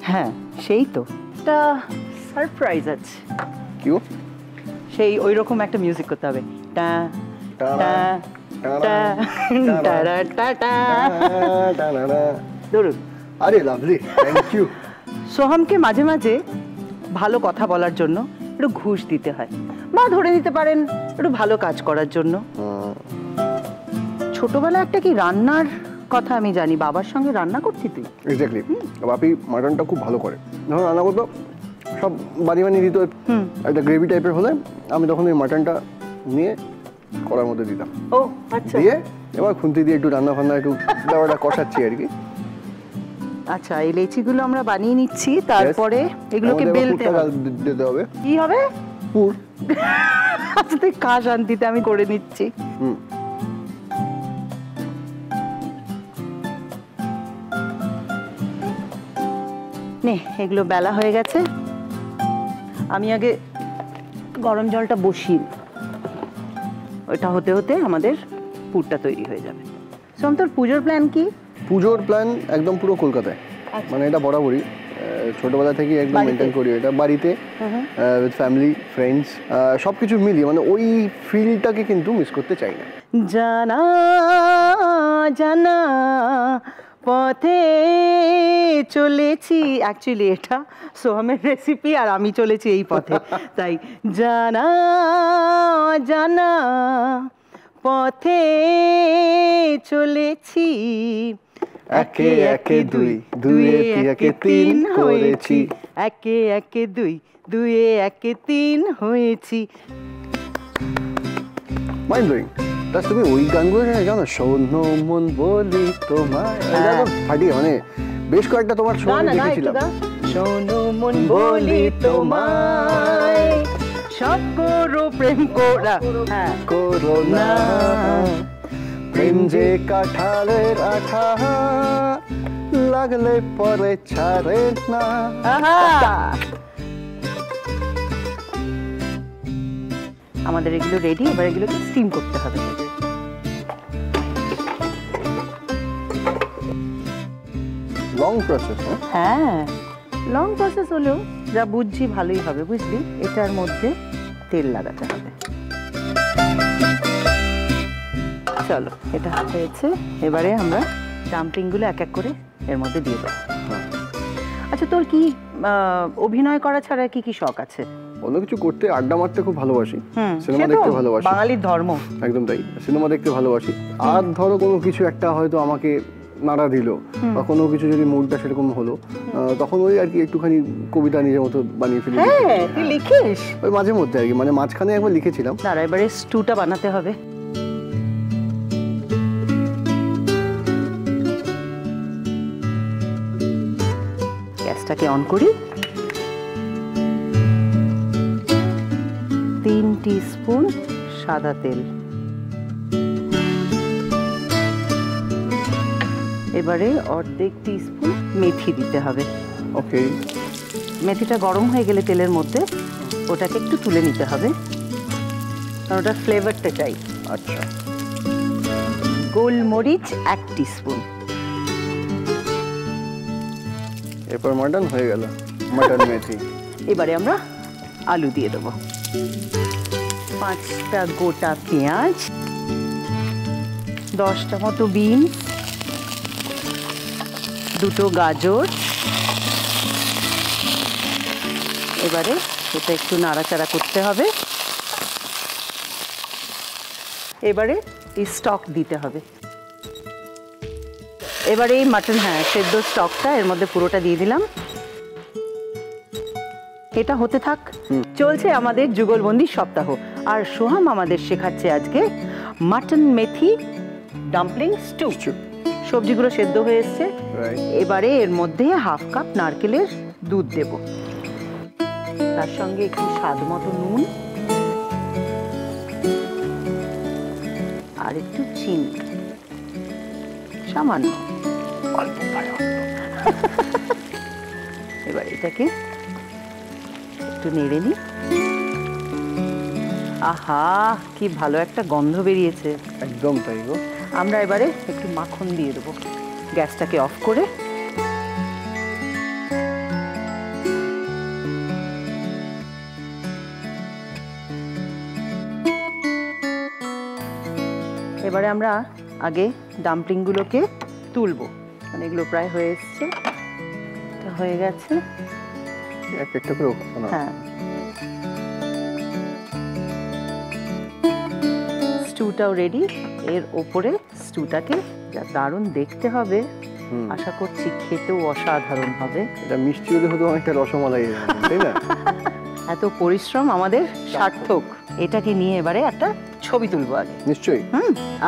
হ্যাঁ সেই তো, একটা সারপ্রাইজ আছে। কি? সেই ওই রকম একটা মিউজিক করতে হবে। টা টা টা টা টা টা। ধরুন। আরে লাভলি, থ্যাংক ইউ। সোহামকে মাঝে মাঝে ভালো কথা বলার জন্য একটু ঘুষ দিতে হয়, বা ধরে নিতে পারেন একটু ভালো কাজ করার জন্য। ছোটবেলা একটা কি রান্নার কথা আমি জানি, বাবার সঙ্গে রান্না করতি তুই? এক্স্যাক্টলি, বাপি মাটনটা খুব ভালো করে। যখন রান্না করতো সব বানিয়ে দিত, একটা গ্রেভি টাইপের হলে আমি তখন ওই মাটনটা নিয়ে কড়ার মধ্যে দিতাম। ও আচ্ছা। দিয়ে এবার খুন্তি দিয়ে একটু রান্না ফান্না একটু ব্যাপারটা কষাচ্ছি আর কি। আচ্ছা, এই লেচিগুলো আমরা বানিয়ে নিচ্ছি, তারপরে এগুলোকে বেলতে দিতে হবে। কি হবে? পুর। আচ্ছা তুই খা শান্তিতে, আমি করে নিচ্ছি। নে, এগুলো বেলা হয়ে গেছে, আমি আগে গরম জলটা বসিয়ে, ওইটা হতে হতে আমাদের পুরটা তৈরি হয়ে যাবে। সোম, তোর পুজোর প্ল্যান কি? পুজোর প্ল্যান একদম পুরো কলকাতায়, মানে এটা বরাবরই ছোটবেলা থেকে একদম মেনটেন করি এটা বাড়িতে, উইথ ফ্যামিলি ফ্রেন্ডস সব কিছু মিলিয়ে, মানে ওই ফিলটাকে কিন্তু মিস করতে চাই না। জানা জানা পথে চলেছি, অ্যাকচুয়ালি এটা সোহামের রেসিপি আর আমি চলেছি এই পথে, তাই জানা জানা পথে চলেছি, একে একে দুই, দুয়ে একে তিন হয়েছি, একে একে দুই, দুয়ে একে তিন হয়েছি। Mind blowing. প্লাস তুমি ওই গানগুলো জানো, শোনো মন বলি তোমায়, ফাটিয়ে, মানে বেশ কয়েকটা তোমার শো দেখেছিলাম। শোনো মন বলি তোমায়, সব করো প্রেম করা, হ্যাঁ করো না প্রেম যে কাঁঠালের আঠা, লাগলে পরে ছাড়ে না। আমাদের এগুলো রেডি, এবার এগুলোকে স্টিম করতে হবে। Long process. হ্যাঁ, লং প্রসেস হলেও যা বুঝছি ভালোই হবে, বুঝলি? এটার মধ্যে তেল লাগাতে হবে। চলো, এটা হয়েছে, এবারে আমরা ডাম্পলিংগুলো এক এক করে এর মধ্যে দিয়ে দেবো। আচ্ছা, তোর কি অভিনয় করা ছাড়া কি কি শখ আছে? অন্য কিছু করতে, আড্ডা মারতে খুব ভালোবাসি, সিনেমা দেখতে ভালোবাসি, বাঙালির ধর্ম একদম তাই, সিনেমা দেখতে ভালোবাসি। আর ধরো কোনো কিছু একটা হয়তো আমাকে নাড়া দিল, বা কোনো কিছু যদি মুডটা সেরকম হলো, তখন ওই আর কি একটুখানি কবিতা নিজের মতো বানিয়ে ফেলি। হ্যাঁ, তুই লিখিস? ওই মাঝে মধ্যে আর কি, মানে মাঝখানে একবার লিখেছিলাম। দাঁড়া, এবারে স্টুটা বানাতে হবে। গ্যাসটাকে অন করি। 3 টিস্পুন সাদা তেল, এবারে অর্ধেক টিস্পুন মেথি দিতে হবে। ওকে। মেথিটা গরম হয়ে গেলে তেলের মধ্যে ওটাকে একটু তুলে নিতে হবে, কারণ ওটার ফ্লেভারটা চাই। আচ্ছা। গোলমরিচ 1 টিস্পুন। এরপর মাটন হয়ে গেল, মাটন মেথি। এবারে আমরা আলু দিয়ে দেবো, 5টা গোটা পেঁয়াজ, 10টা মতো বিনস, 2টো গাজর। এবারে এটা একটু নাড়াচাড়া করতে হবে। এবারে এই স্টক দিতে হবে। এবারে এই মাটন, হ্যাঁ, সেদ্ধ স্টকটা এর মধ্যে পুরোটা দিয়ে দিলাম। এটা হতে থাক। চলছে আমাদের যুগলবন্দি সপ্তাহ, আর সোহাম আমাদের শেখাচ্ছে আজকে মাটন মেথি ডাম্পলিং স্টু। সবজিগুলো সেদ্ধ হয়ে এসছে, এবারে এর মধ্যে 1/2 কাপ নারকেলের দুধ দেব, তার সঙ্গে একটু স্বাদ মতো নুন আর একটু চিনি, সামান্য অল্প। এবার এটাকে একটু নেড়ে নিই। আহা, কি ভালো একটা গন্ধ বেরিয়েছে। একদম তাই গো। আমরা এবারে একটু মাখন দিয়ে দেবো। গ্যাসটাকে অফ করে এবারে আমরা আগে ডাম্পলিংগুলোকে তুলবো, মানে এগুলো প্রায় হয়ে এসছে, এটা হয়ে গেছে। একটা করে হ্যাঁ, স্টুটাও রেডি। এর ওপরে স্টুটাকে যা দারুণ দেখতে হবে, আশা করছি খেতেও অসাধারণ হবে। এটা মিষ্টি হলে হতো অনেকটা রসমালাই, তাই না? এত পরিশ্রম আমাদের সার্থক। এটাকে নিয়ে এবারে একটা ছবি তুলবো আগে। নিশ্চয়ই।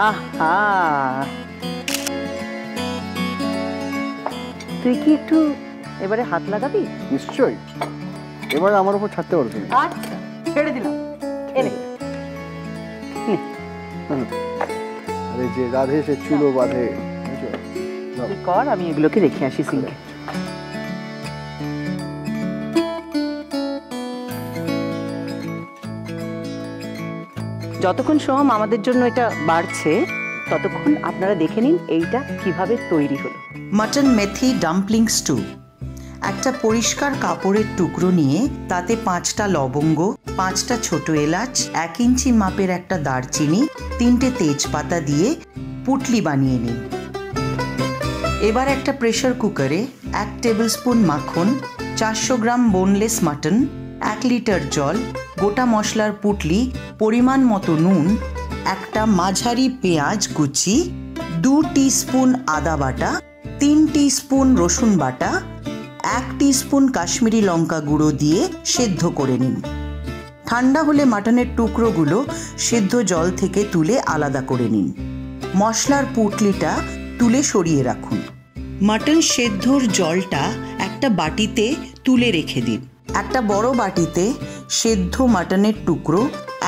আহা, তুই কি একটু এবারে হাত লাগাবি? নিশ্চয়ই, এবার আমার উপর ছাড়তে পারো তুমি। আচ্ছা, ছেড়ে দিলাম। এনে আরে যে রাধে সে চুলো বাঁধে, তুই কর, আমি এগুলোকে রেখে আসি সিঙ্কে। যতক্ষণ সোহম আমাদের জন্য এটা বাড়ছে, ততক্ষণ আপনারা দেখে নিন এইটা কিভাবে তৈরি হলো। মাটন মেথি ডাম্পলিং স্টু। একটা পরিষ্কার কাপড়ের টুকরো নিয়ে তাতে 5টা লবঙ্গ, 5টা ছোট এলাচ, 1 ইঞ্চি মাপের একটা দারচিনি, 3টে তেজপাতা দিয়ে পুটলি বানিয়ে নিন। এবার একটা প্রেসার কুকারে 1 টেবিল স্পুন মাখন, 400 গ্রাম বোনলেস মাটন, 1 লিটার জল, গোটা মশলার পুটলি, পরিমাণ মতো নুন, একটা মাঝারি পেঁয়াজ কুচি, 2 টিস্পুন আদা বাটা, 3 টিস্পুন রসুন বাটা, 1 টিস্পুন কাশ্মীরি লঙ্কা গুঁড়ো দিয়ে সেদ্ধ করে নিন। ঠান্ডা হলে মাটনের টুকরোগুলো সেদ্ধ জল থেকে তুলে আলাদা করে নিন। মশলার পুটলিটা তুলে সরিয়ে রাখুন। মাটন সেদ্ধর জলটা একটা বাটিতে তুলে রেখে দিন। একটা বড় বাটিতে সেদ্ধ মাটনের টুকরো,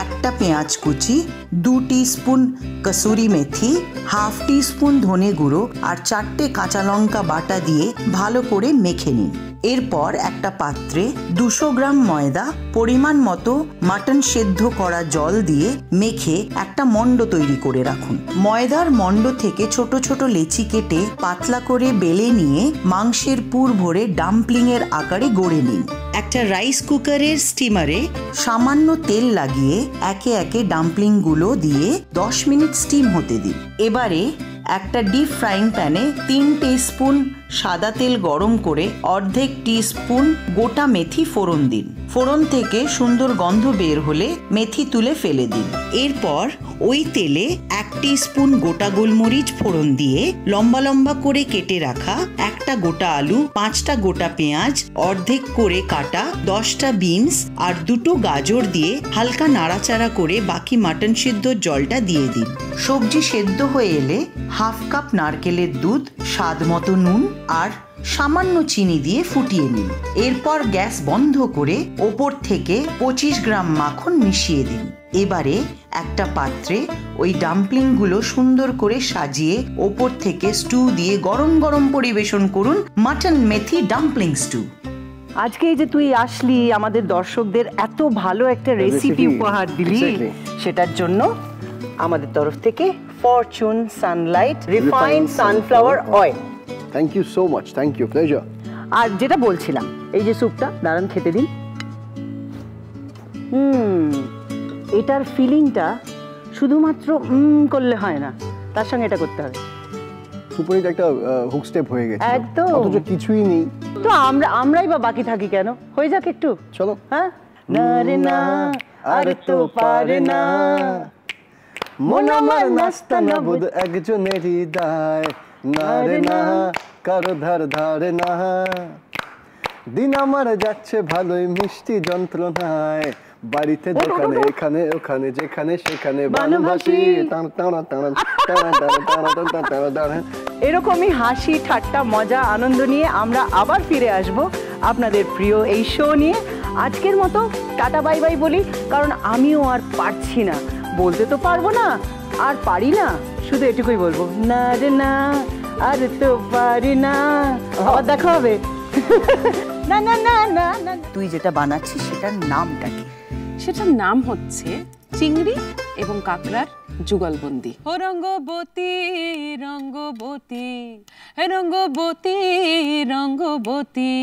একটা পেঁয়াজ কুচি, 2 টিস্পুন কসুরি মেথি, 1/2 টিস্পুন ধনে গুঁড়ো আর 4টে কাঁচা লঙ্কা বাটা দিয়ে ভালো করে মেখে নিন। এরপর একটা পাত্রে 200 গ্রাম ময়দা, পরিমাণ মতো মাটন সেদ্ধ করা জল দিয়ে মেখে একটা মণ্ড তৈরি করে রাখুন। ময়দার মণ্ড থেকে ছোট ছোট লেচি কেটে পাতলা করে বেলে নিয়ে মাংসের পুর ভরে ডাম্পলিংয়ের আকারে গড়ে নিন। একটা রাইস কুকারের স্টিমারে সামান্য তেল লাগিয়ে একে একে ডাম্পলিংগুলো দিয়ে 10 মিনিট স্টিম হতে দিন। এবারে একটা ডিপ ফ্রাইং প্যানে 3 টিস্পুন সাদা তেল গরম করে অর্ধেক টিস্পুন গোটা মেথি ফোড়ন দিন। ফোড়ন থেকে সুন্দর গন্ধ বের হলে মেথি তুলে ফেলে দিন। এরপর ওই তেলে 1 টিস্পুন গোটা গোলমরিচ ফোড়ন দিয়ে লম্বা লম্বা করে কেটে রাখা একটা গোটা আলু, 5টা গোটা পেঁয়াজ, অর্ধেক করে কাটা 10টা বিনস আর 2টো গাজর দিয়ে হালকা নাড়াচাড়া করে বাকি মাটন সেদ্ধর জলটা দিয়ে দিন। সবজি সেদ্ধ হয়ে এলে 1/2 কাপ নারকেলের দুধ, স্বাদ মতো নুন আর সামান্য চিনি দিয়ে ফুটিয়ে নিন। এরপর গ্যাস বন্ধ করে ওপর থেকে 25 গ্রাম মাখন মিশিয়ে দিন। এবারে একটা পাত্রে ওই ডাম্পলিংগুলো সুন্দর করে সাজিয়ে ওপর থেকে স্টু দিয়ে গরম গরম পরিবেশন করুন মাটন মেথি ডাম্পলিং স্টু। আজকে এই যে তুই আসলি, আমাদের দর্শকদের এত ভালো একটা রেসিপি উপহার দিলি, সেটার জন্য আমাদের তরফ থেকে Fortune Sunlight refined sunflower oil. Thank you so much, thank you, pleasure. আর যেটা বলছিলাম, এই যে স্যুপটা দারুণ খেতে দিন। এটার ফিলিংটা শুধুমাত্র করলে হয় না, তার সঙ্গে এটা করতে হবে। সুপারিট একটা হুক স্টেপ হয়ে গেছে, একদম, অথচ কিছুই নেই। তো আমরাই বা বাকি থাকি কেন? হয়ে যাক একটু, চলো। হ্যাঁ, না রে না আর তো পারে না, মন আমার নাস্তা না বোধ একজনেরই দায়, না রে না কারো ধার ধারে না, দিন আমার যাচ্ছে ভালোই মিষ্টি যন্ত্রণায়, বাড়িতে দোকানে এখানে ওখানে যেখানে সেখানে ভালোবাসি। এরকমই হাসি ঠাট্টা মজা আনন্দ নিয়ে আমরা আবার ফিরে আসব আপনাদের প্রিয় এই শো নিয়ে। আজকের মতো টাটা বাই বাই বলি, কারণ আমিও আর পারছি না, বলতে তো পারবো না, আর পারি না, শুধু এটুকুই বলবো, না রে না আর তো পারি না। আবার দেখা হবে। না না না না না, তুই যেটা বানাচ্ছিস সেটার নামটা কি? সেটার নাম হচ্ছে চিংড়ি এবং কাঁকড়ার যুগলবন্দি। ও রঙ্গবতী রঙ্গবতী রঙ্গবতী রঙ্গবতী,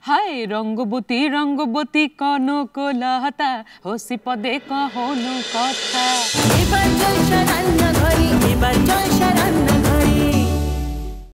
হায় রঙ্গবতী রঙ্গবতী কনক লতা, হসি পদে কহনো কথা। এবার রান্না ঘরে